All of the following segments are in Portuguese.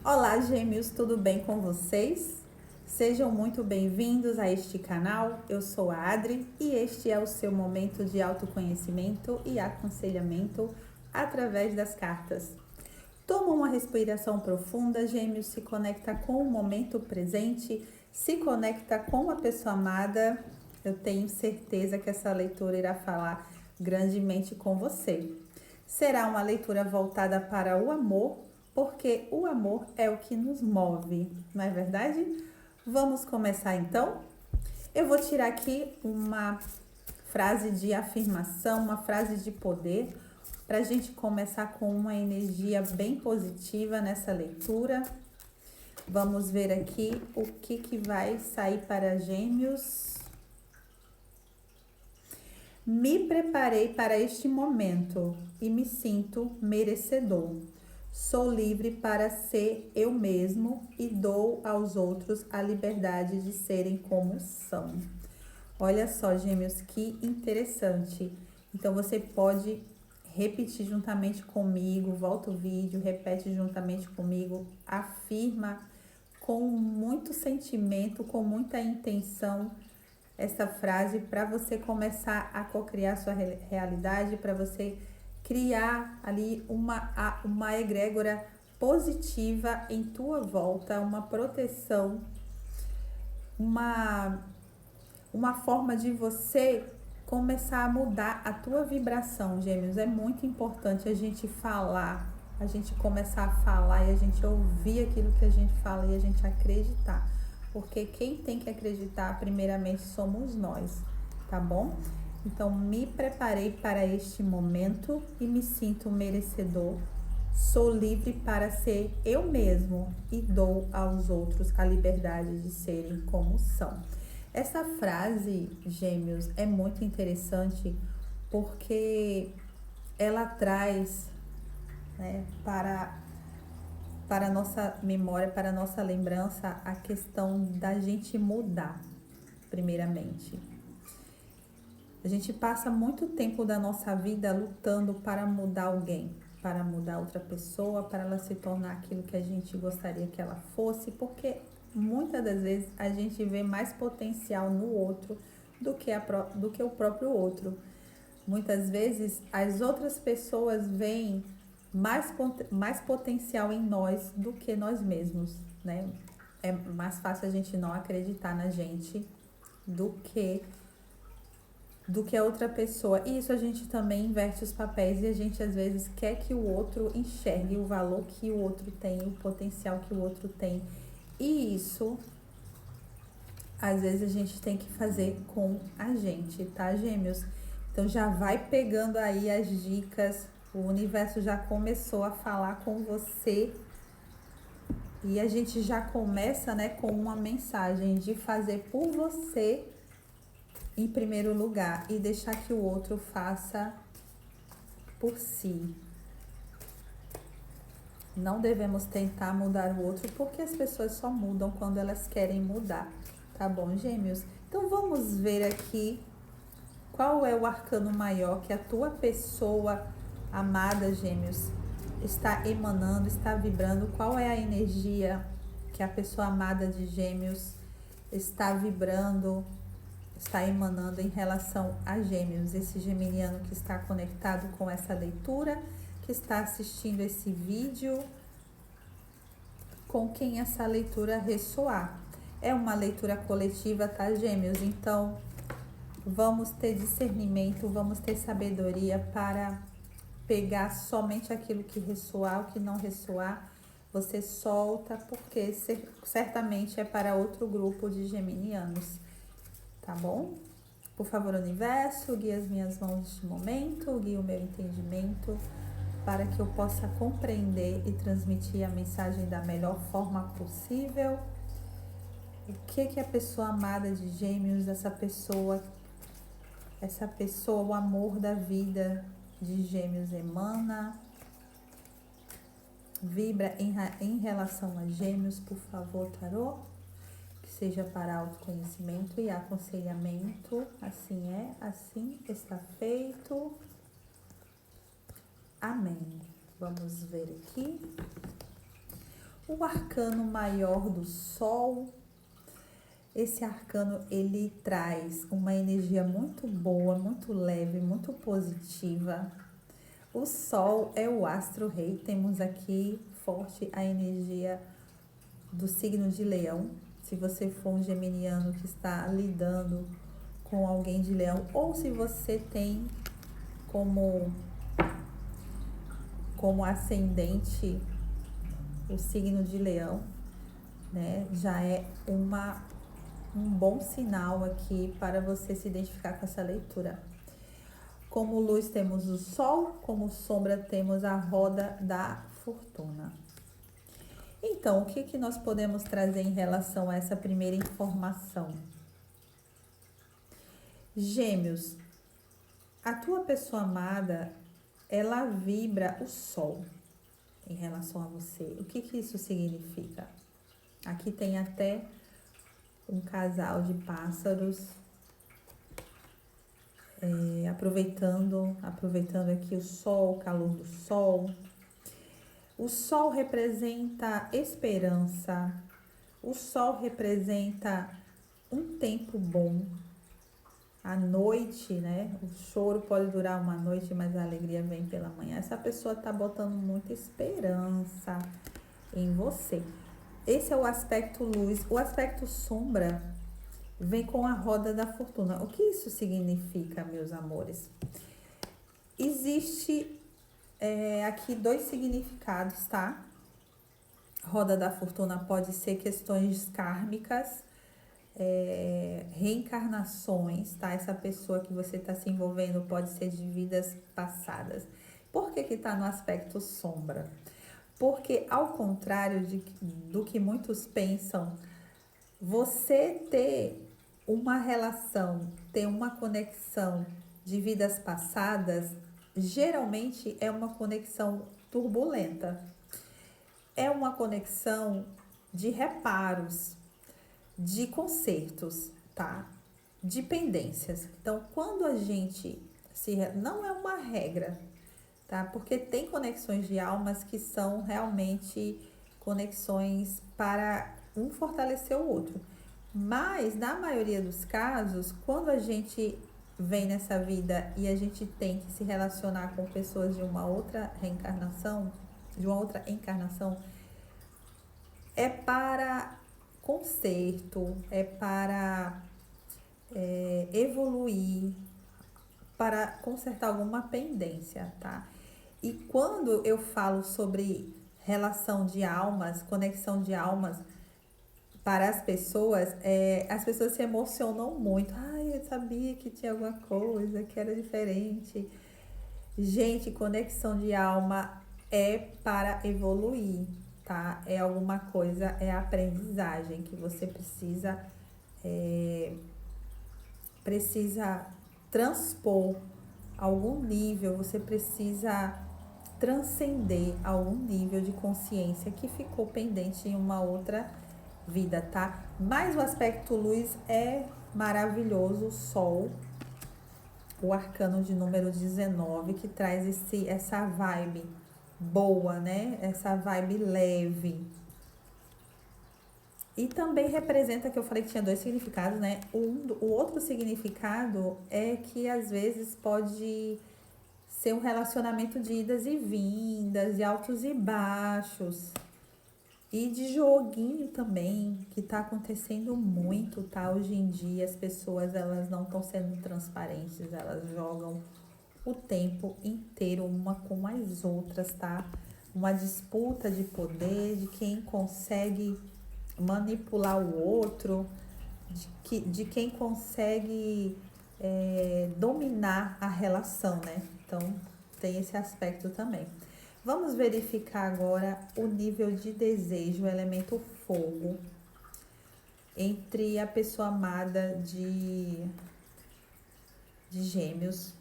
Olá, gêmeos, tudo bem com vocês? Sejam muito bem-vindos a este canal. Eu sou a Adri e este é o seu momento de autoconhecimento e aconselhamento através das cartas. Toma uma respiração profunda, gêmeos, se conecta com o momento presente, se conecta com a pessoa amada. Eu tenho certeza que essa leitura irá falar grandemente com você. Será uma leitura voltada para o amor, porque o amor é o que nos move, não é verdade? Vamos começar então? Eu vou tirar aqui uma frase de afirmação, uma frase de poder, para a gente começar com uma energia bem positiva nessa leitura. Vamos ver aqui o que vai sair para Gêmeos. Me preparei para este momento e me sinto merecedor. Sou livre para ser eu mesmo e dou aos outros a liberdade de serem como são. Olha só, gêmeos, que interessante. Então você pode repetir juntamente comigo, volta o vídeo, repete juntamente comigo, afirma com muito sentimento, com muita intenção essa frase para você começar a cocriar sua realidade, para você criar ali uma egrégora positiva em tua volta, uma proteção, uma forma de você começar a mudar a tua vibração, gêmeos. É muito importante a gente falar, a gente começar a falar e a gente ouvir aquilo que a gente fala e a gente acreditar. Porque quem tem que acreditar primeiramente somos nós, tá bom? Então me preparei para este momento e me sinto merecedor. Sou livre para ser eu mesmo e dou aos outros a liberdade de serem como são. Essa frase, gêmeos, é muito interessante porque ela traz, né, para a nossa memória, para a nossa lembrança, a questão da gente mudar, primeiramente. A gente passa muito tempo da nossa vida lutando para mudar alguém, para mudar outra pessoa, para ela se tornar aquilo que a gente gostaria que ela fosse, porque muitas das vezes a gente vê mais potencial no outro do que o próprio outro. Muitas vezes as outras pessoas veem mais potencial em nós do que nós mesmos, né? É mais fácil a gente não acreditar na gente do que a outra pessoa. E isso a gente também inverte os papéis e a gente às vezes quer que o outro enxergue o valor que o outro tem, o potencial que o outro tem. E isso às vezes a gente tem que fazer com a gente, tá, gêmeos? Então já vai pegando aí as dicas, o universo já começou a falar com você e a gente já começa, né, com uma mensagem de fazer por você em primeiro lugar e deixar que o outro faça por si. Não devemos tentar mudar o outro porque as pessoas só mudam quando elas querem mudar, tá bom, gêmeos? Então vamos ver aqui qual é o arcano maior que a tua pessoa amada, gêmeos, está emanando, está vibrando. Qual é a energia que a pessoa amada de gêmeos está vibrando, está emanando em relação a gêmeos? Esse geminiano que está conectado com essa leitura, que está assistindo esse vídeo, com quem essa leitura ressoar. É uma leitura coletiva, tá, gêmeos? Então, vamos ter discernimento, vamos ter sabedoria para pegar somente aquilo que ressoar, o que não ressoar, você solta, porque certamente é para outro grupo de geminianos, tá bom? Por favor, universo, guie as minhas mãos neste momento, guie o meu entendimento, para que eu possa compreender e transmitir a mensagem da melhor forma possível. O que a pessoa amada de gêmeos, essa pessoa, o amor da vida de gêmeos emana, vibra em relação a gêmeos, por favor, tarô, que seja para autoconhecimento e aconselhamento. Assim é, assim está feito. Amém. Vamos ver aqui. O arcano maior do Sol. Esse arcano, ele traz uma energia muito boa, muito leve, muito positiva. O Sol é o astro-rei. Temos aqui forte a energia do signo de Leão. Se você for um geminiano que está lidando com alguém de Leão, ou se você tem como ascendente o signo de Leão, né? Já é um bom sinal aqui para você se identificar com essa leitura. Como luz temos o Sol, como sombra temos a roda da fortuna. Então, o que nós podemos trazer em relação a essa primeira informação? Gêmeos, a tua pessoa amada, ela vibra o Sol em relação a você. O que isso significa? Aqui tem até um casal de pássaros aproveitando aqui o sol, o calor do sol. O sol representa esperança, o sol representa um tempo bom. A noite, né? O choro pode durar uma noite, mas a alegria vem pela manhã. Essa pessoa tá botando muita esperança em você. Esse é o aspecto luz. O aspecto sombra vem com a roda da fortuna. O que isso significa, meus amores? Existe aqui dois significados, tá? Roda da fortuna pode ser questões kármicas, reencarnações, tá? Essa pessoa que você está se envolvendo pode ser de vidas passadas. Por que tá no aspecto sombra? Porque, ao contrário do que muitos pensam, você ter uma relação, ter uma conexão de vidas passadas, geralmente é uma conexão turbulenta. É uma conexão de reparos, de consertos, tá? De pendências. Então, quando a gente não é uma regra, tá? Porque tem conexões de almas que são realmente conexões para um fortalecer o outro. Mas, na maioria dos casos, quando a gente vem nessa vida e a gente tem que se relacionar com pessoas de uma outra reencarnação, de uma outra encarnação, é para conserto, é para evoluir, para consertar alguma pendência, tá? E quando eu falo sobre relação de almas, conexão de almas para as pessoas se emocionam muito. Ai, eu sabia que tinha alguma coisa que era diferente. Gente, conexão de alma é para evoluir, tá? É alguma coisa, é aprendizagem que você precisa transpor algum nível, você precisa transcender algum nível de consciência que ficou pendente em uma outra vida, tá? Mas o aspecto luz é maravilhoso, o Sol, o arcano de número 19, que traz essa vibe boa, né? Essa vibe leve. E também representa, que eu falei que tinha dois significados, né? O outro significado é que às vezes pode ser um relacionamento de idas e vindas, de altos e baixos. E de joguinho também, que tá acontecendo muito, tá? Hoje em dia as pessoas, elas não estão sendo transparentes, elas jogam o tempo inteiro uma com as outras, tá? Uma disputa de poder, de quem consegue manipular o outro, de quem consegue dominar a relação, né? Então, tem esse aspecto também. Vamos verificar agora o nível de desejo, o elemento fogo, entre a pessoa amada de Gêmeos.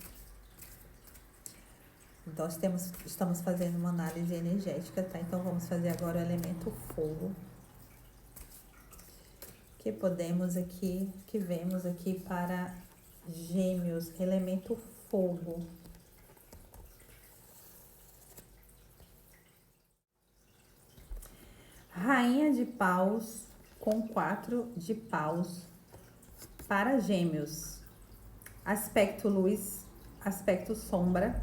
Então, estamos fazendo uma análise energética, tá? Então, vamos fazer agora o elemento fogo. Que vemos aqui para Gêmeos, elemento fogo. Rainha de paus com 4 de paus para Gêmeos. Aspecto luz, aspecto sombra.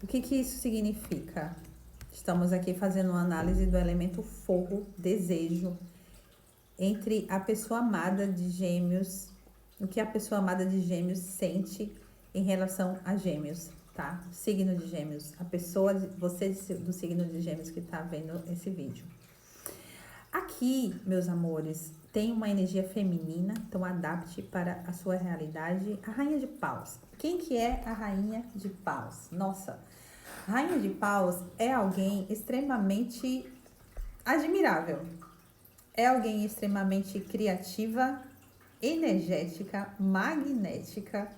O que isso significa? Estamos aqui fazendo uma análise do elemento fogo, desejo, entre a pessoa amada de Gêmeos, o que a pessoa amada de Gêmeos sente em relação a Gêmeos, tá? Signo de Gêmeos, a pessoa, você do signo de Gêmeos que tá vendo esse vídeo. Aqui, meus amores, tem uma energia feminina, então adapte para a sua realidade. A Rainha de Paus. Quem que é a Rainha de Paus? Nossa, a Rainha de Paus é alguém extremamente admirável. É alguém extremamente criativa, energética, magnética,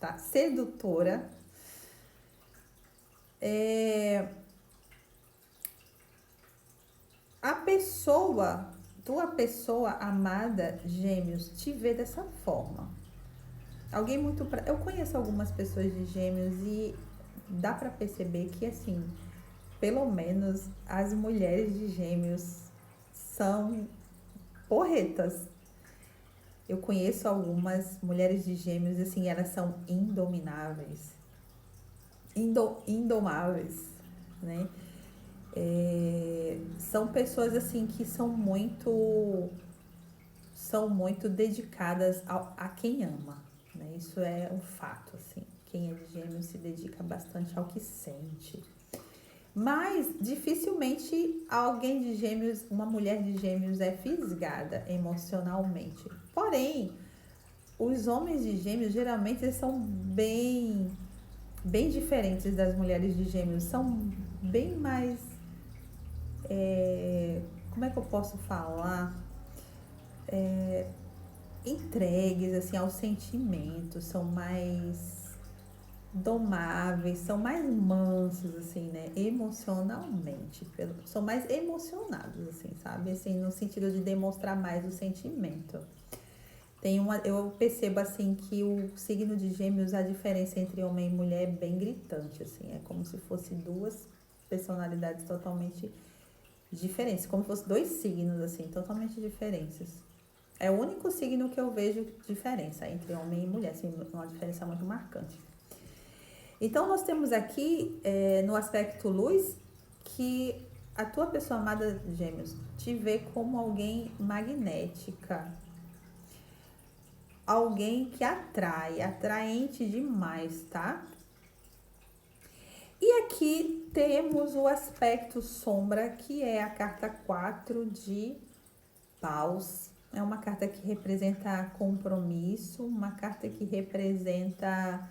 tá? Sedutora. Tua pessoa amada, Gêmeos, te vê dessa forma. Alguém muito... Eu conheço algumas pessoas de Gêmeos e dá pra perceber que, assim, pelo menos as mulheres de Gêmeos são porretas. Eu conheço algumas mulheres de Gêmeos, assim, elas são indomináveis. Indomáveis, né? São pessoas assim que são muito dedicadas a quem ama, né? Isso é um fato, assim. Quem é de Gêmeos se dedica bastante ao que sente. Mas dificilmente alguém de Gêmeos, uma mulher de Gêmeos é fisgada emocionalmente. Porém, os homens de Gêmeos geralmente eles são bem diferentes das mulheres de Gêmeos, são bem mais como é que eu posso falar? Entregues assim aos sentimentos, são mais domáveis, são mais mansos assim, né, emocionalmente, são mais emocionados assim, sabe, assim, no sentido de demonstrar mais o sentimento. Eu percebo assim que o signo de Gêmeos, a diferença entre homem e mulher é bem gritante, assim, é como se fosse duas personalidades totalmente diferentes, como se fossem dois signos assim, totalmente diferentes. É o único signo que eu vejo diferença entre homem e mulher, assim, uma diferença muito marcante. Então, nós temos aqui, no aspecto luz, que a tua pessoa amada, Gêmeos, te vê como alguém magnética, alguém que atraente demais, tá? E aqui temos o aspecto sombra, que é a carta 4 de paus. É uma carta que representa compromisso, uma carta que representa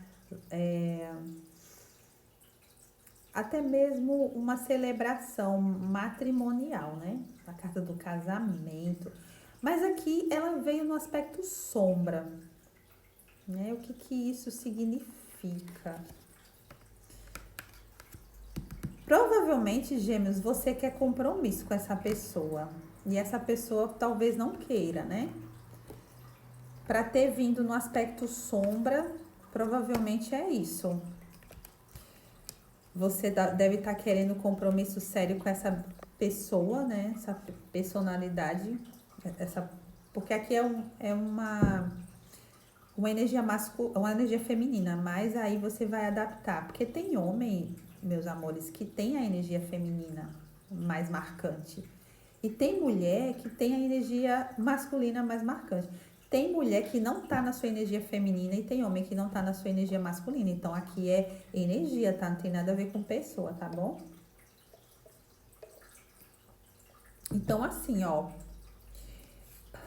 até mesmo uma celebração matrimonial, né? A carta do casamento. Mas aqui ela veio no aspecto sombra, né? O que isso significa? Provavelmente, Gêmeos, você quer compromisso com essa pessoa. E essa pessoa talvez não queira, né? Para ter vindo no aspecto sombra, provavelmente é isso. Você deve estar querendo compromisso sério com essa pessoa, né? Essa personalidade. Porque aqui é uma energia masculina, uma energia feminina, mas aí você vai adaptar. Porque tem homem, meus amores, que tem a energia feminina mais marcante. E tem mulher que tem a energia masculina mais marcante. Tem mulher que não tá na sua energia feminina e tem homem que não tá na sua energia masculina. Então, aqui é energia, tá? Não tem nada a ver com pessoa, tá bom? Então, assim, ó.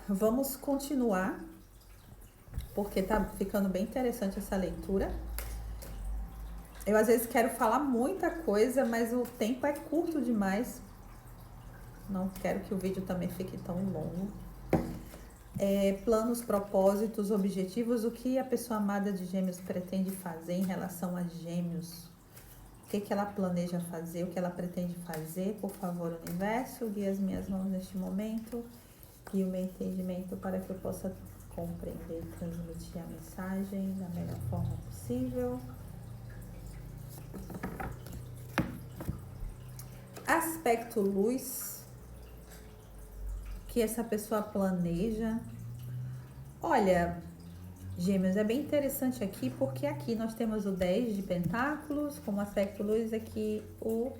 Vamos continuar, porque tá ficando bem interessante essa leitura. Eu, às vezes, quero falar muita coisa, mas o tempo é curto demais. Não quero que o vídeo também fique tão longo. Planos, propósitos, objetivos, o que a pessoa amada de Gêmeos pretende fazer em relação a Gêmeos? O que ela planeja fazer, o que ela pretende fazer? Por favor, universo, guie as minhas mãos neste momento e o meu entendimento para que eu possa compreender e transmitir a mensagem da melhor forma possível. Aspecto luz. que essa pessoa planeja. Olha, Gêmeos, é bem interessante aqui, porque aqui nós temos o 10 de pentáculos como aspecto luz, aqui o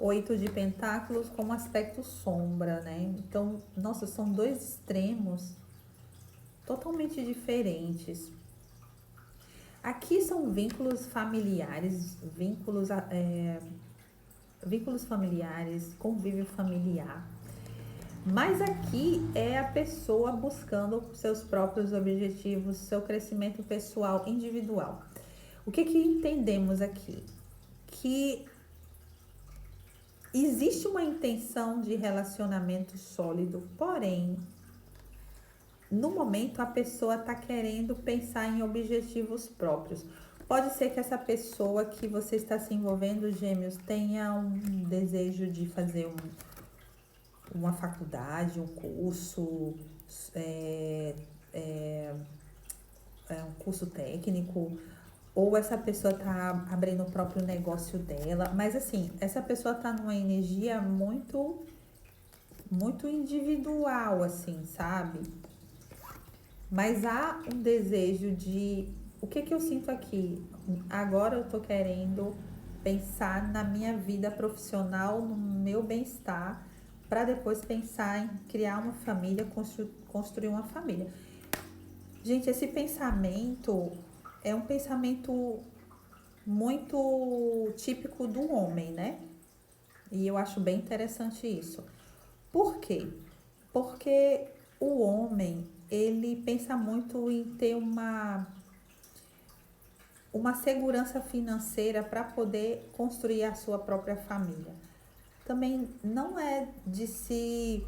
8 de pentáculos como aspecto sombra, né? Então, nossa, são dois extremos totalmente diferentes. Aqui são vínculos familiares, vínculos familiares, convívio familiar. Mas aqui é a pessoa buscando seus próprios objetivos, seu crescimento pessoal, individual. O que entendemos aqui? Que existe uma intenção de relacionamento sólido, porém, no momento a pessoa está querendo pensar em objetivos próprios. Pode ser que essa pessoa que você está se envolvendo, Gêmeos, tenha um desejo de fazer uma faculdade, um curso, um curso técnico, ou essa pessoa está abrindo o próprio negócio dela, mas assim, essa pessoa está numa energia muito individual, assim, sabe? Mas há um desejo de, o que eu sinto aqui? Agora eu tô querendo pensar na minha vida profissional, no meu bem-estar, para depois pensar em criar uma família, construir uma família. Gente, esse pensamento é um pensamento muito típico do homem, né? E eu acho bem interessante isso. Por quê? Porque o homem, ele pensa muito em ter uma segurança financeira para poder construir a sua própria família. Também não é de se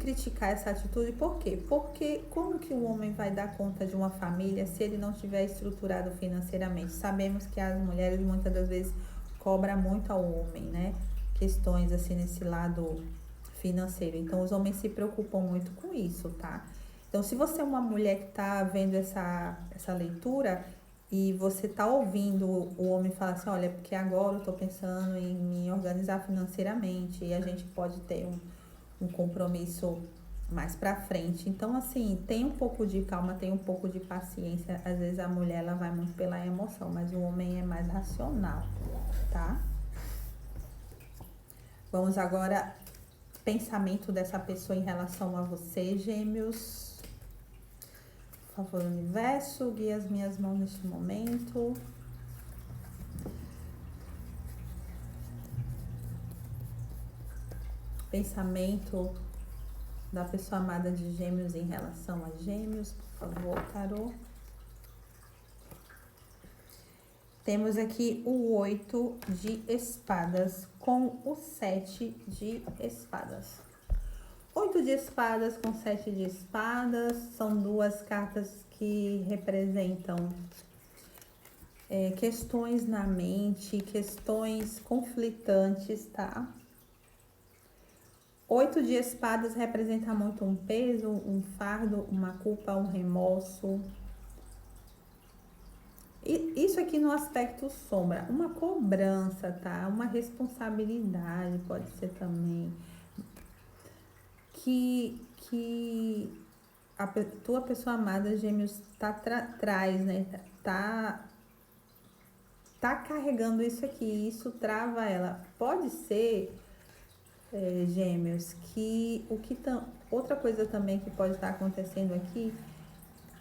criticar essa atitude. Por quê? Porque como que o homem vai dar conta de uma família se ele não estiver estruturado financeiramente? Sabemos que as mulheres muitas das vezes cobram muito ao homem, né? Questões assim nesse lado financeiro. Então os homens se preocupam muito com isso, tá? Então se você é uma mulher que tá vendo essa leitura e você tá ouvindo o homem falar assim, olha, porque agora eu tô pensando em me organizar financeiramente e a gente pode ter um compromisso mais pra frente. Então, assim, tem um pouco de calma, tem um pouco de paciência. Às vezes a mulher, ela vai muito pela emoção, mas o homem é mais racional, tá? Vamos agora, pensamento dessa pessoa em relação a você, Gêmeos. Por favor, universo, guia as minhas mãos neste momento. Pensamento da pessoa amada de Gêmeos em relação a Gêmeos, por favor, tarô. Temos aqui o 8 de espadas com o 7 de espadas. 8 de espadas com 7 de espadas são duas cartas que representam questões na mente, questões conflitantes, tá? 8 de espadas representa muito um peso, um fardo, uma culpa, um remorso. E isso aqui no aspecto sombra, uma cobrança, tá? Uma responsabilidade pode ser também. Que a tua pessoa amada, Gêmeos, traz, né? Tá carregando isso aqui, isso trava ela. Pode ser, Gêmeos, que outra coisa também que pode estar acontecendo aqui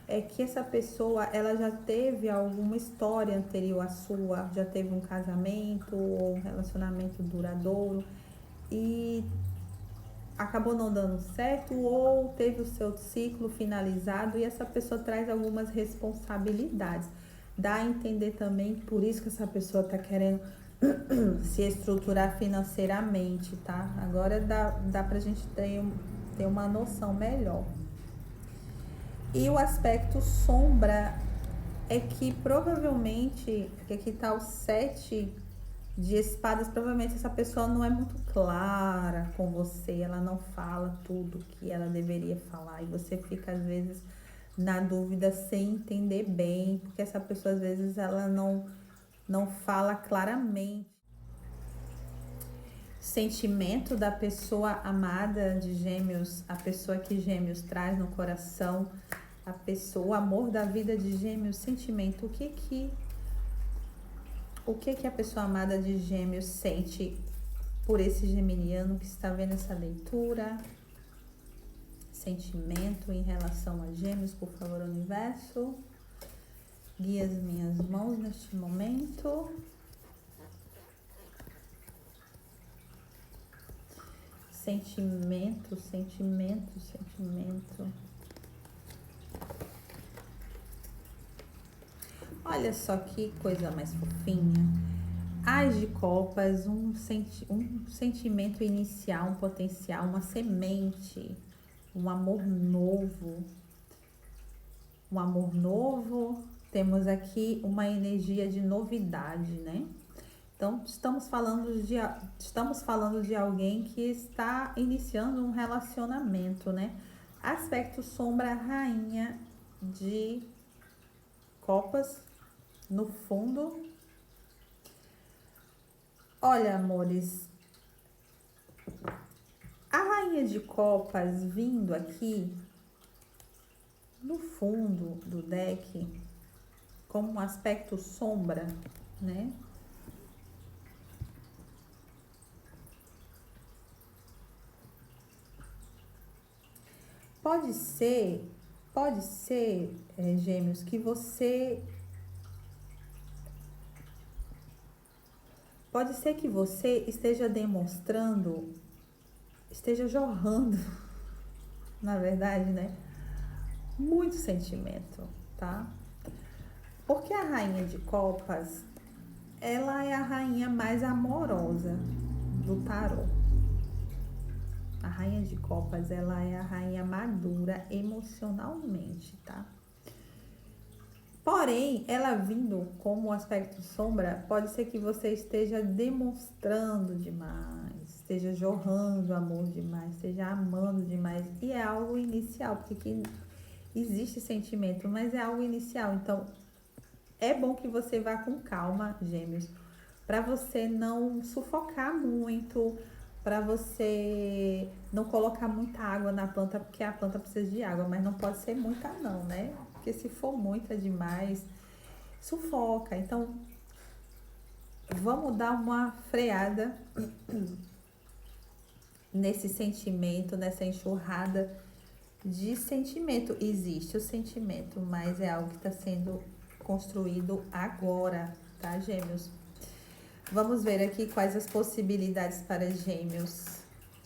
é que essa pessoa, ela já teve alguma história anterior à sua, já teve um casamento ou um relacionamento duradouro e acabou não dando certo ou teve o seu ciclo finalizado e essa pessoa traz algumas responsabilidades. Dá a entender também, por isso que essa pessoa tá querendo se estruturar financeiramente, tá? Agora dá pra gente ter uma noção melhor. E o aspecto sombra é que provavelmente, porque aqui tá o 7 de espadas, provavelmente essa pessoa não é muito clara com você, ela não fala tudo que ela deveria falar e você fica às vezes na dúvida sem entender bem, porque essa pessoa às vezes ela não fala claramente. sentimento da pessoa amada de Gêmeos, a pessoa que Gêmeos traz no coração, a pessoa, o amor da vida de Gêmeos, sentimento, o que a pessoa amada de Gêmeos sente por esse geminiano que está vendo essa leitura? Sentimento em relação a Gêmeos, por favor, universo. Guia as minhas mãos neste momento. Sentimento. Olha só que coisa mais fofinha. As de copas, um sentimento inicial, um potencial, uma semente, um amor novo. Um amor novo, temos aqui uma energia de novidade, né? Então, estamos falando de alguém que está iniciando um relacionamento, né? Aspecto sombra, rainha de copas no fundo. Olha, amores, a rainha de copas vindo aqui no fundo do deck como um aspecto sombra, né? Pode ser, Gêmeos, que você... Pode ser que você esteja demonstrando, esteja jorrando, na verdade, né? Muito sentimento, tá? Porque a rainha de copas, ela é a rainha mais amorosa do tarô. A rainha de copas, ela é a rainha madura emocionalmente, tá? Porém, ela vindo como aspecto sombra, pode ser que você esteja demonstrando demais, esteja jorrando amor demais, esteja amando demais. E é algo inicial, porque aqui existe sentimento, mas é algo inicial. Então, é bom que você vá com calma, Gêmeos, para você não sufocar muito, para você não colocar muita água na planta, porque a planta precisa de água, mas não pode ser muita não, né? Porque se for muita demais, sufoca. Então, vamos dar uma freada nesse sentimento, nessa enxurrada de sentimento. Existe o sentimento, mas é algo que está sendo construído agora, tá, Gêmeos? Vamos ver aqui quais as possibilidades para Gêmeos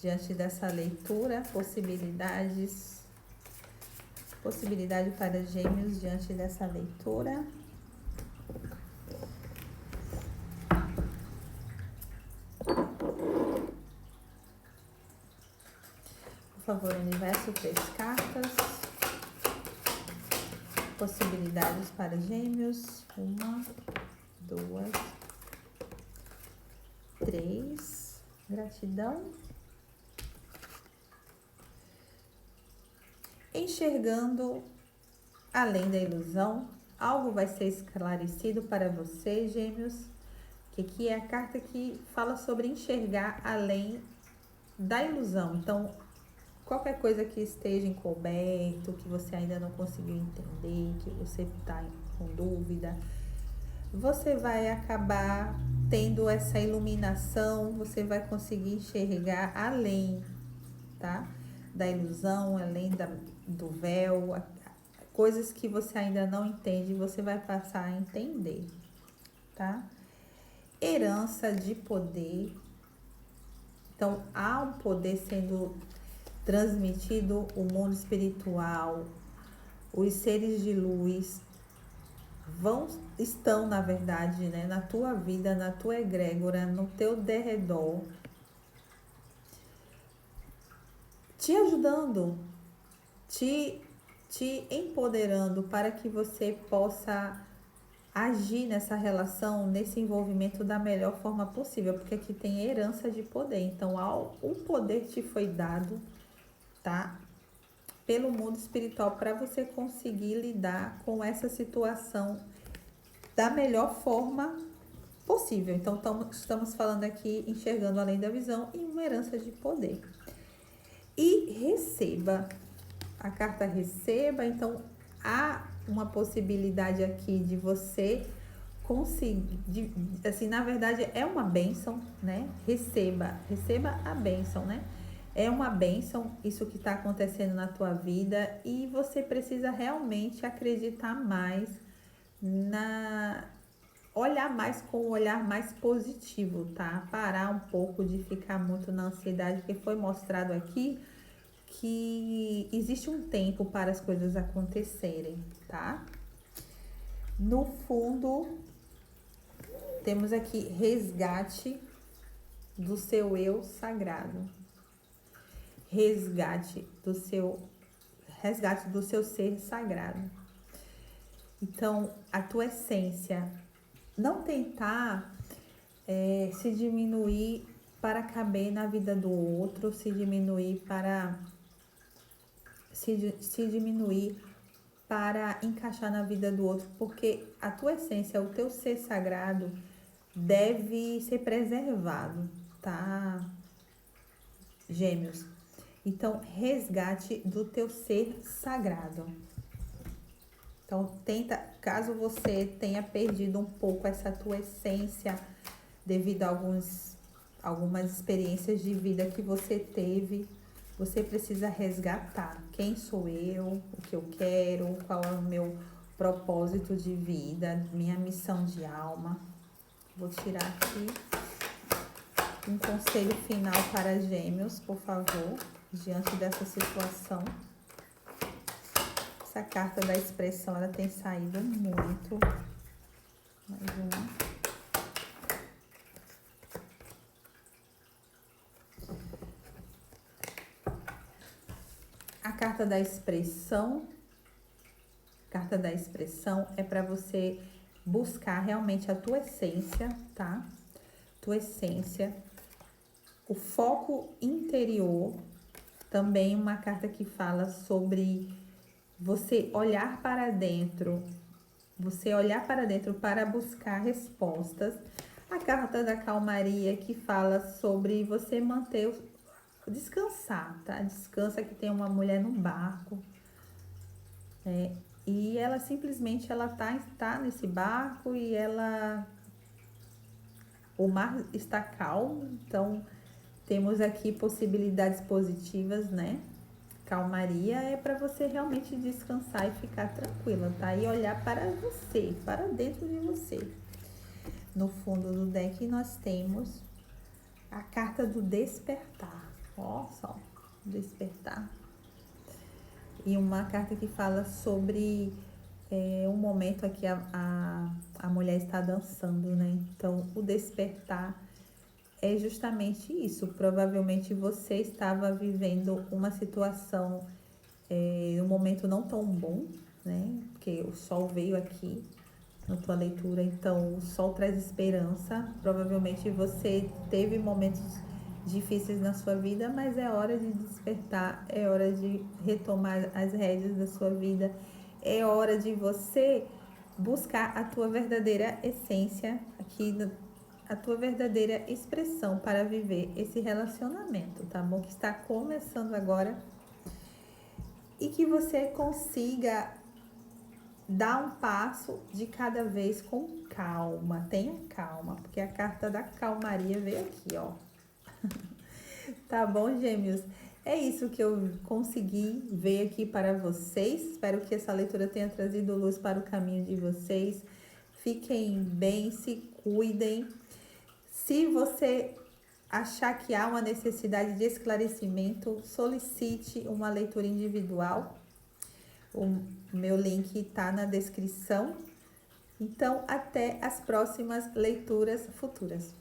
diante dessa leitura. Possibilidade para Gêmeos diante dessa leitura. Por favor, universo, 3 cartas. Possibilidades para Gêmeos. 1, 2, 3. Gratidão. Enxergando além da ilusão, algo vai ser esclarecido para você, Gêmeos, que aqui é a carta que fala sobre enxergar além da ilusão. Então, qualquer coisa que esteja encoberto, que você ainda não conseguiu entender, que você está com dúvida, você vai acabar tendo essa iluminação, você vai conseguir enxergar além, tá? Da ilusão, além do véu, coisas que você ainda não entende, você vai passar a entender, tá? Herança de poder. Então, há um poder sendo transmitido, o mundo espiritual, os seres de luz estão, na verdade, né, na tua vida, na tua egrégora, no teu derredor, te ajudando, te empoderando para que você possa agir nessa relação, nesse envolvimento da melhor forma possível, porque aqui tem herança de poder. Então, o poder te foi dado, tá? Pelo mundo espiritual para você conseguir lidar com essa situação da melhor forma possível. Então, estamos falando aqui, enxergando além da visão e uma herança de poder. E receba. A carta receba, então há uma possibilidade aqui de você conseguir, assim, na verdade é uma bênção, né? Receba a bênção, né? É uma bênção isso que está acontecendo na tua vida e você precisa realmente acreditar mais olhar mais com um olhar mais positivo, tá? Parar um pouco de ficar muito na ansiedade, porque foi mostrado aqui que existe um tempo para as coisas acontecerem, tá? No fundo, temos aqui resgate do seu eu sagrado. Resgate do seu ser sagrado. Então, a tua essência, não tentar se diminuir para caber na vida do outro, se diminuir para encaixar na vida do outro, porque a tua essência, o teu ser sagrado deve ser preservado, tá, Gêmeos? Então, resgate do teu ser sagrado. Então, tenta, caso você tenha perdido um pouco essa tua essência devido a algumas experiências de vida que você teve, você precisa resgatar. Quem sou eu? O que eu quero? Qual é o meu propósito de vida? Minha missão de alma? Vou tirar aqui um conselho final para Gêmeos, por favor, diante dessa situação. Essa carta da expressão, ela tem saído muito. Mais uma. A carta da expressão é para você buscar realmente a tua essência, tá? Tua essência. O foco interior, também uma carta que fala sobre você olhar para dentro para buscar respostas. A carta da calmaria que fala sobre você descansar, tá? Descansa, que tem uma mulher no barco, né? E ela simplesmente tá nesse barco e o mar está calmo, então temos aqui possibilidades positivas, né? Calmaria é para você realmente descansar e ficar tranquila, tá? E olhar para você, para dentro de você. No fundo do deck nós temos a carta do despertar. Ó, só, despertar. E uma carta que fala sobre um momento aqui a mulher está dançando, né? Então, o despertar é justamente isso. Provavelmente você estava vivendo uma situação, um momento não tão bom, né? Porque o sol veio aqui na tua leitura, então o sol traz esperança. Provavelmente você teve momentos difíceis na sua vida, mas é hora de despertar, é hora de retomar as rédeas da sua vida, é hora de você buscar a tua verdadeira essência aqui, a tua verdadeira expressão para viver esse relacionamento, tá bom? Que está começando agora e que você consiga dar um passo de cada vez com calma. Tenha calma, porque a carta da calmaria veio aqui, ó. Tá bom, Gêmeos? É isso que eu consegui ver aqui para vocês. Espero que essa leitura tenha trazido luz para o caminho de vocês. Fiquem bem, se cuidem. Se você achar que há uma necessidade de esclarecimento, solicite uma leitura individual. O meu link está na descrição. Então, até as próximas leituras futuras.